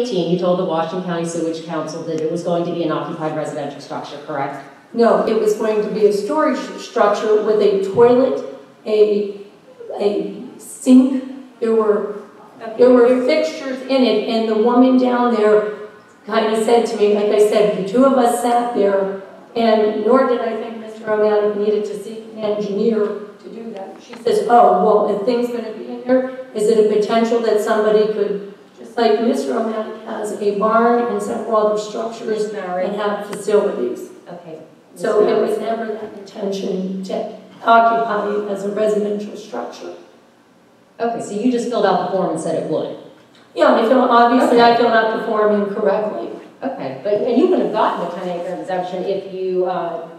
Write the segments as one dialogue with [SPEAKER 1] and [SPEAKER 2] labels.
[SPEAKER 1] 2018, you told the Washington County Sewage Council that it was going to be an occupied residential structure, correct?
[SPEAKER 2] No, it was going to be a storage structure with a toilet, a sink. There were fixtures in it, and the woman down there kind of said to me, like I said, the two of us sat there, and nor did I think Mr. Omatick needed to seek an engineer to do that. She says, oh, well, if things going to be in there, is it a potential that somebody could, just like Mr. Omatick has a barn and several other structures and have facilities.
[SPEAKER 1] Okay.
[SPEAKER 2] So it was never that intention to occupy it as a residential structure.
[SPEAKER 1] Okay, so you just filled out the form and said it would?
[SPEAKER 2] Yeah, obviously I filled out the form incorrectly.
[SPEAKER 1] Okay, and you would have gotten a 10-acre exemption if you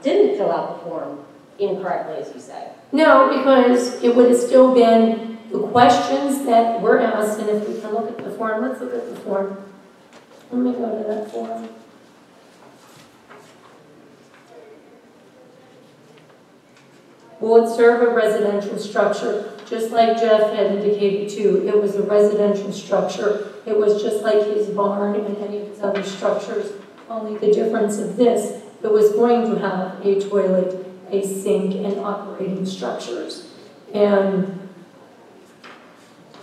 [SPEAKER 1] didn't fill out the form incorrectly, as you say.
[SPEAKER 2] No, because it would have still been the questions that were asked, and if we can look at the form, let's look at the form. Let me go to that form. Will it serve a residential structure? Just like Jeff had indicated too, it was a residential structure. It was just like his barn and any of his other structures. Only the difference of this, it was going to have a toilet, a sink, and operating structures. And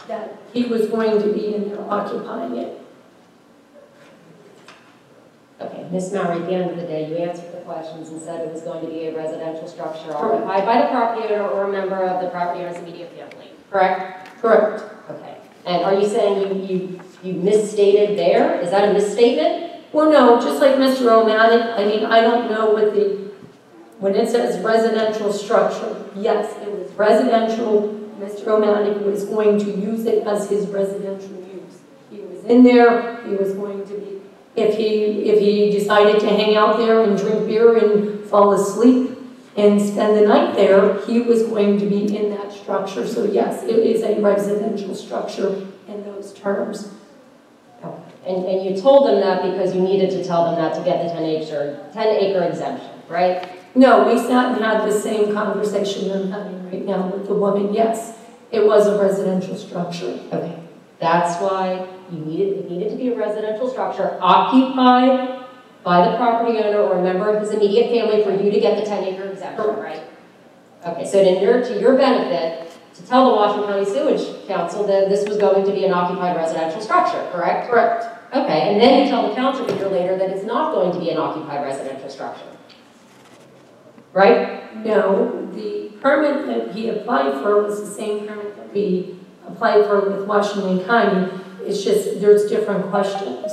[SPEAKER 2] that he was going to be in there occupying it.
[SPEAKER 1] Okay, Ms. Mowery, at the end of the day, you answered the questions and said it was going to be a residential structure occupied by the property owner or a member of the property owner's immediate family, correct?
[SPEAKER 2] Correct.
[SPEAKER 1] Okay. And are you saying you misstated there? Is that a misstatement?
[SPEAKER 2] Well, no, just like Mr. Omatick, I mean, I don't know what when it says residential structure, yes, it was residential. Mr. Omatick was going to use it as his residential use. He was in there, he was going to be, if he decided to hang out there and drink beer and fall asleep and spend the night there, he was going to be in that structure. So yes, it is a residential structure in those terms.
[SPEAKER 1] Okay. And you told them that because you needed to tell them that to get the 10-acre exemption, right?
[SPEAKER 2] No, we sat and had the same conversation I'm having right now with the woman. Yes, it was a residential structure.
[SPEAKER 1] Okay. That's why it needed to be a residential structure occupied by the property owner or a member of his immediate family for you to get the 10-acre exemption, right? Okay, so to your benefit, to tell the Washington County Sewage Council that this was going to be an occupied residential structure, correct?
[SPEAKER 2] Correct.
[SPEAKER 1] Okay, and then you tell the township a year later that it's not going to be an occupied residential structure, right?
[SPEAKER 2] No, the permit that he applied for was the same permit that we applied for with Washington County. It's just, there's different questions.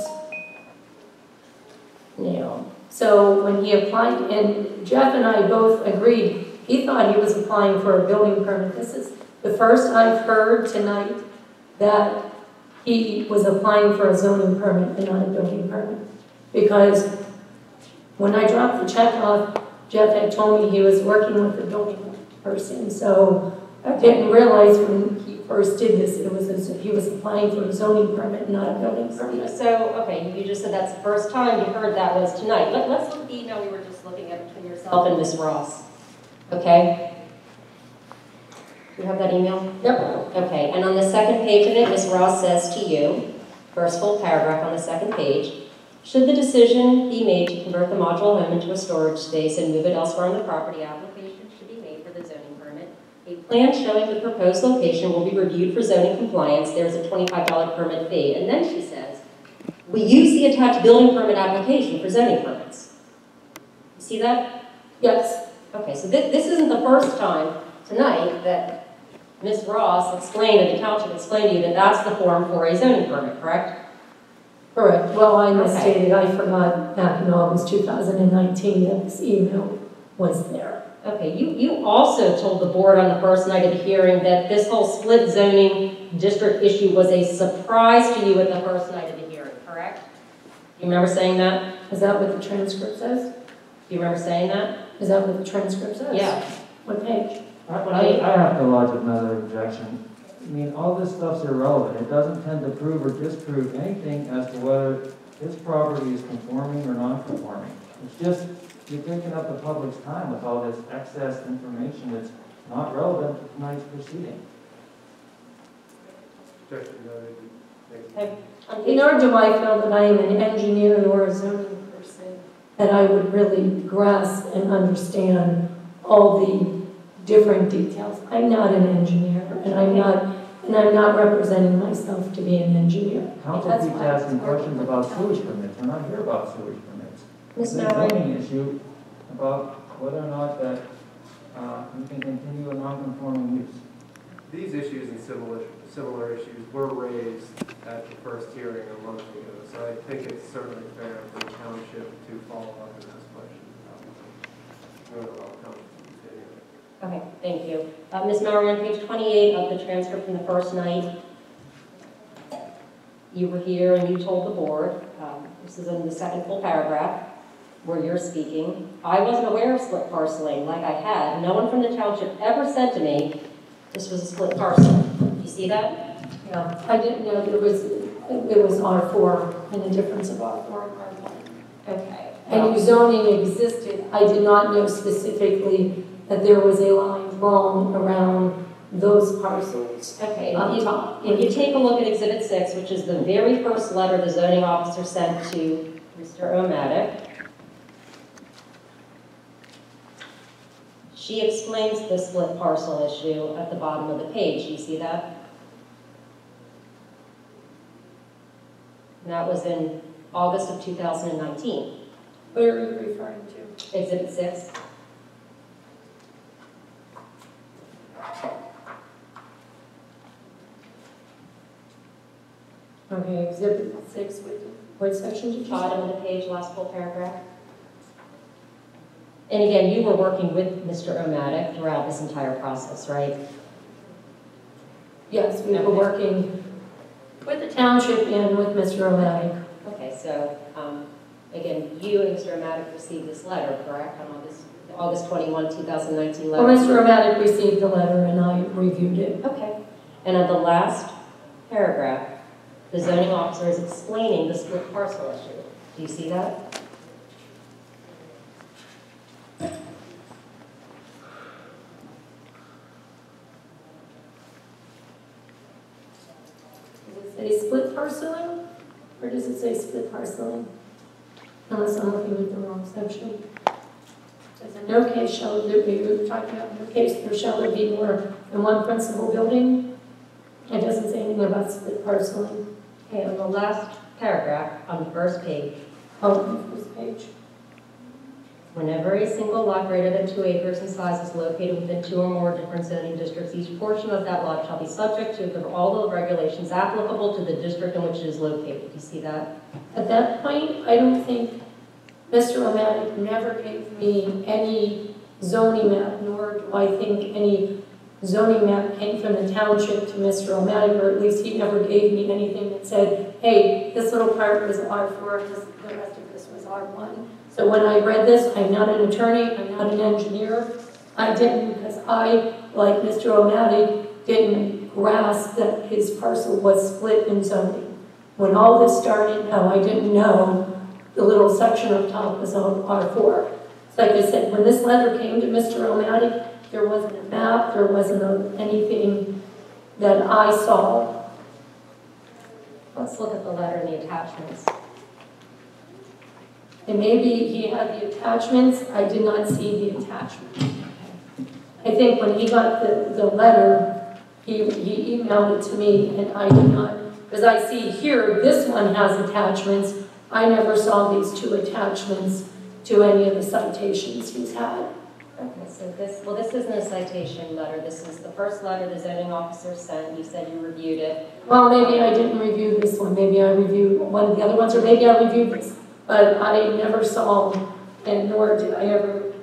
[SPEAKER 2] Yeah. So when he applied, and Jeff and I both agreed, he thought he was applying for a building permit. This is the first I've heard tonight that he was applying for a zoning permit and not a building permit. Because when I dropped the check off, Jeff had told me he was working with a building person. So I didn't realize when he first did this, it was as if he was applying for a zoning permit, not a building permit.
[SPEAKER 1] So, okay, you just said that's the first time you heard that was tonight. Let's look at the email we were just looking at between yourself and Ms. Ross. Okay? Do you have that email?
[SPEAKER 2] Yep.
[SPEAKER 1] Okay, and on the second page in it, Ms. Ross says to you, first full paragraph on the second page, should the decision be made to convert the module home into a storage space and move it elsewhere on the property, application should be made for the zoning permit. A plan showing the proposed location will be reviewed for zoning compliance. There's a $25 permit fee. And then she says, we use the attached building permit application for zoning permits. You see that?
[SPEAKER 2] Yes.
[SPEAKER 1] Okay, so this isn't the first time tonight that Ms. Ross explained and the township explained to you that that's the form for a zoning permit, correct?
[SPEAKER 2] Correct. Well, I misstated. I forgot back in August 2019 that this email was there.
[SPEAKER 1] Okay, you also told the board on the first night of the hearing that this whole split zoning district issue was a surprise to you at the first night of the hearing, correct? Do you remember saying that?
[SPEAKER 2] Is that what the transcript says?
[SPEAKER 1] Do you remember saying that?
[SPEAKER 2] Is that what the transcript says?
[SPEAKER 1] Yeah.
[SPEAKER 2] What page?
[SPEAKER 3] I have to lodge another objection. I mean, all this stuff's irrelevant. It doesn't tend to prove or disprove anything as to whether this property is conforming or non-conforming. It's just, you're taking up the public's time with all this excess information that's not relevant to tonight's proceeding.
[SPEAKER 1] Okay.
[SPEAKER 2] Nor do I feel that I am an engineer nor a zoning person, that I would really grasp and understand all the different details. I'm not an engineer, and I'm not representing myself to be an engineer.
[SPEAKER 3] Council keeps asking questions about sewage permits. We're not here about sewage permits.
[SPEAKER 1] Ms.
[SPEAKER 3] It's a
[SPEAKER 1] Mowery?
[SPEAKER 3] zoning issue about whether or not that you can continue a non-conforming use.
[SPEAKER 4] These issues and similar issues were raised at the first hearing a month ago, so I think it's certainly fair for the township to follow up and ask questions about it.
[SPEAKER 1] Okay, thank you. Ms. Mowery, on page 28 of the transcript from the first night, you were here and you told the board, this is in the second full paragraph, where you're speaking, I wasn't aware of split parceling like I had. No one from the township ever said to me, this was a split parcel. You see that?
[SPEAKER 2] Yeah, I didn't know that it was R4 and the difference of R4 and R1.
[SPEAKER 1] Okay.
[SPEAKER 2] I knew zoning existed. I did not know specifically that there was a line drawn around those parcels.
[SPEAKER 1] Okay,
[SPEAKER 2] On top.
[SPEAKER 1] if you take a look at Exhibit 6, which is the very first letter the zoning officer sent to Mr. Omatick, she explains the split parcel issue at the bottom of the page. Do you see that? And that was in August of 2019.
[SPEAKER 2] What are you referring to?
[SPEAKER 1] Exhibit 6.
[SPEAKER 2] Okay, Exhibit 6, what section did you say?
[SPEAKER 1] Bottom of the page, last full paragraph. And again, you were working with Mr. Omatick throughout this entire process, right?
[SPEAKER 2] Yes, we were
[SPEAKER 1] Okay.
[SPEAKER 2] working with the township and with Mr. Omatick.
[SPEAKER 1] Okay, so again, you and Mr. Omatick received this letter, correct, on August 21, 2019 letter?
[SPEAKER 2] Well, Mr. Omatick received the letter and I reviewed it.
[SPEAKER 1] Okay. And on the last paragraph, the zoning officer is explaining the split parcel issue. Do you see that?
[SPEAKER 2] Does it say split parceling? Or does it say split parceling? Unless I'm looking at the wrong section. Says in no case shall there be, we're talking about no case there shall there be more than one principal building. It doesn't say anything about split parceling.
[SPEAKER 1] Okay, on the last paragraph, on the first page,
[SPEAKER 2] Oh, this page.
[SPEAKER 1] whenever a single lot greater than 2 acres in size is located within 2 or more different zoning districts, each portion of that lot shall be subject to all the regulations applicable to the district in which it is located. Do you see that?
[SPEAKER 2] At that point, I don't think Mr. Omatick never gave me any zoning map, nor do I think any zoning map came from the township to Mr. Omatick, or at least he never gave me anything that said, hey, this little part was R4, the rest of this was R1. So when I read this, I'm not an attorney, I'm not an engineer. I didn't, because I, like Mr. Omatick, didn't grasp that his parcel was split in zoning. When all this started, no, I didn't know the little section up top was on R4. So like I said, when this letter came to Mr. Omatick, there wasn't a map, there wasn't anything that I saw.
[SPEAKER 1] Let's look at the letter and the attachments.
[SPEAKER 2] And maybe he had the attachments, I did not see the attachments. I think when he got the letter, he emailed it to me and I did not, because I see here, this one has attachments. I never saw these 2 attachments to any of the citations he's had.
[SPEAKER 1] Okay, so this isn't a citation letter. This is the first letter the zoning officer sent. You said you reviewed it.
[SPEAKER 2] Well, maybe I didn't review this one. Maybe I reviewed one of the other ones, or maybe I reviewed this. But I never saw, and nor did I ever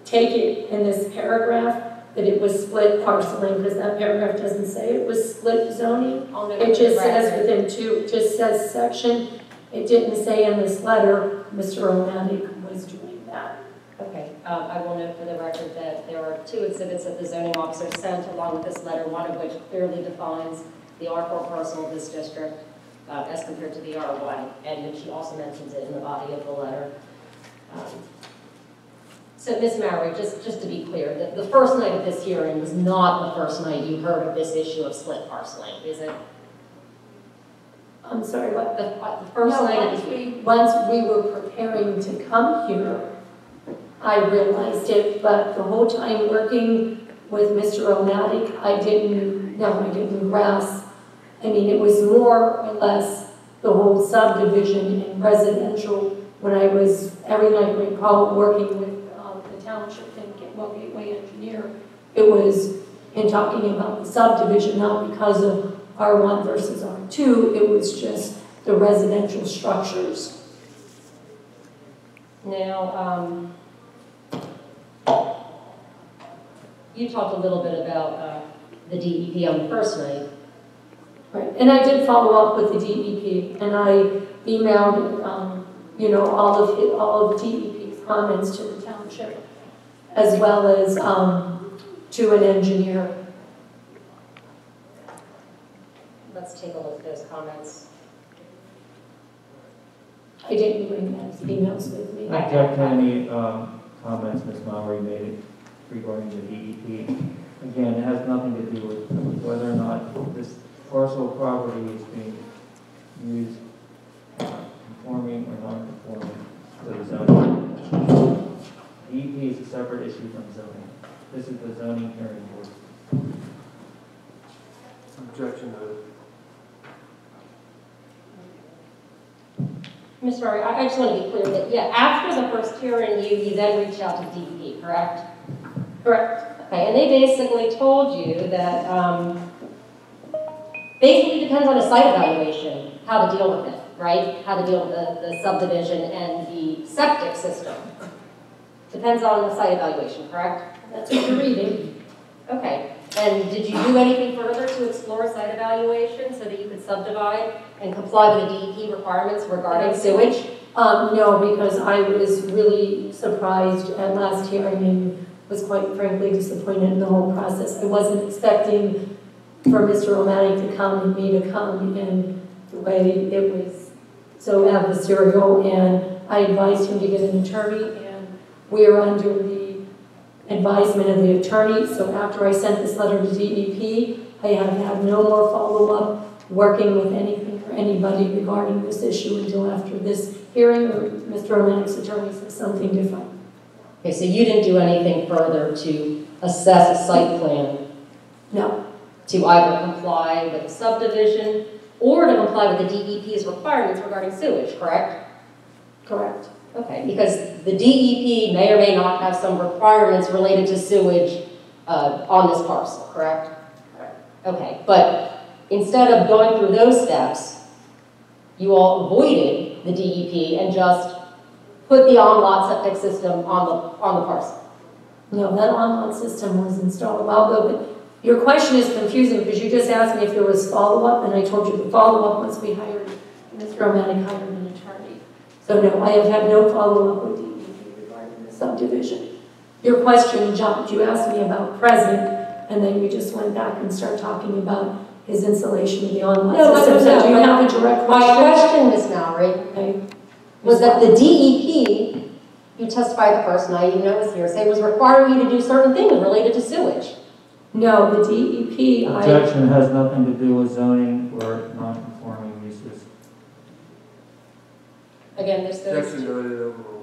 [SPEAKER 2] take it in this paragraph that it was split parceling, because that paragraph doesn't say it was split zoning. It just says within 2, it just says section. It didn't say in this letter Mr. Omatick was doing that.
[SPEAKER 1] Okay, I will note for the record that there are 2 exhibits that the zoning officer sent along with this letter, one of which clearly defines the R4 parcel of this district as compared to the R1, and then she also mentions it in the body of the letter. So, Ms. Mowery, just to be clear, the first night of this hearing was not the first night you heard of this issue of split parceling, is it?
[SPEAKER 2] I'm sorry, what?
[SPEAKER 1] The first
[SPEAKER 2] No,
[SPEAKER 1] night?
[SPEAKER 2] once we were preparing to come here, I realized it, but the whole time working with Mr. Omatick, I didn't grasp. I mean, it was more or less the whole subdivision and residential when I was, every night I recall working with the township and Gateway Engineer, it was in talking about the subdivision, not because of R1 versus R2, it was just the residential structures.
[SPEAKER 1] Now, you talked a little bit about the DEP on the first night.
[SPEAKER 2] Right, and I did follow up with the DEP, and I emailed, all of DEP's comments to the township, as well as to an engineer.
[SPEAKER 1] Let's take a look at those comments.
[SPEAKER 2] I didn't bring those emails with me.
[SPEAKER 3] I object to any comments Ms. Mowery made regarding the DEP. Again, it has nothing to do with whether or not this parcel of property is being used conforming or non-conforming to the zoning. DEP is a separate issue from zoning. This is the zoning hearing board.
[SPEAKER 4] Objection noted.
[SPEAKER 1] Ms. Murray, I just want to be clear that, yeah, after the first hearing, you then reached out to DEP, correct?
[SPEAKER 2] Correct.
[SPEAKER 1] Okay, and they basically told you that basically depends on a site evaluation, how to deal with it, right? How to deal with the subdivision and the septic system. Depends on the site evaluation, correct?
[SPEAKER 2] That's what you're reading.
[SPEAKER 1] Okay, and did you do anything further to explore site evaluation so that you could subdivide and comply with the DEP requirements regarding sewage?
[SPEAKER 2] No, because I was really surprised at last hearing and was quite frankly disappointed in the whole process. I wasn't expecting for Mr. Omatick to come and me to come in the way it was so adversarial, and I advised him to get an attorney, and we are under the advisement of the attorney. So after I sent this letter to DEP, I have had no more follow-up working with anything or anybody regarding this issue until after this hearing or Mr. Omatick's attorney says something different.
[SPEAKER 1] Okay, so you didn't do anything further to assess a site plan?
[SPEAKER 2] No.
[SPEAKER 1] To either comply with the subdivision or to comply with the DEP's requirements regarding sewage, correct?
[SPEAKER 2] Correct.
[SPEAKER 1] Okay, because the DEP may or may not have some requirements related to sewage on this parcel, correct?
[SPEAKER 2] Correct.
[SPEAKER 1] Okay, but instead of going through those steps, you all avoided the DEP and just put the on-lot septic system on the parcel.
[SPEAKER 2] No, that on-lot system was installed a while ago, but your question is confusing because you just asked me if there was follow-up, and I told you the follow-up once we hired, Mr. Omatick hired an attorney. So no, I have had no follow-up with DEP regarding the subdivision. Your question jumped. You asked me about present, and then you just went back and started talking about his installation of the on-lot system. So do you have a direct question?
[SPEAKER 1] My question, Ms. Mowery,
[SPEAKER 2] Okay.
[SPEAKER 1] was that the DEP, you testified the first night, you know it was hearsay, was requiring you to do certain things related to sewage.
[SPEAKER 2] No, the DEP,
[SPEAKER 3] Objection has nothing to do with zoning or non-conforming uses.
[SPEAKER 1] Again, there's those.
[SPEAKER 4] Objection noted overruled.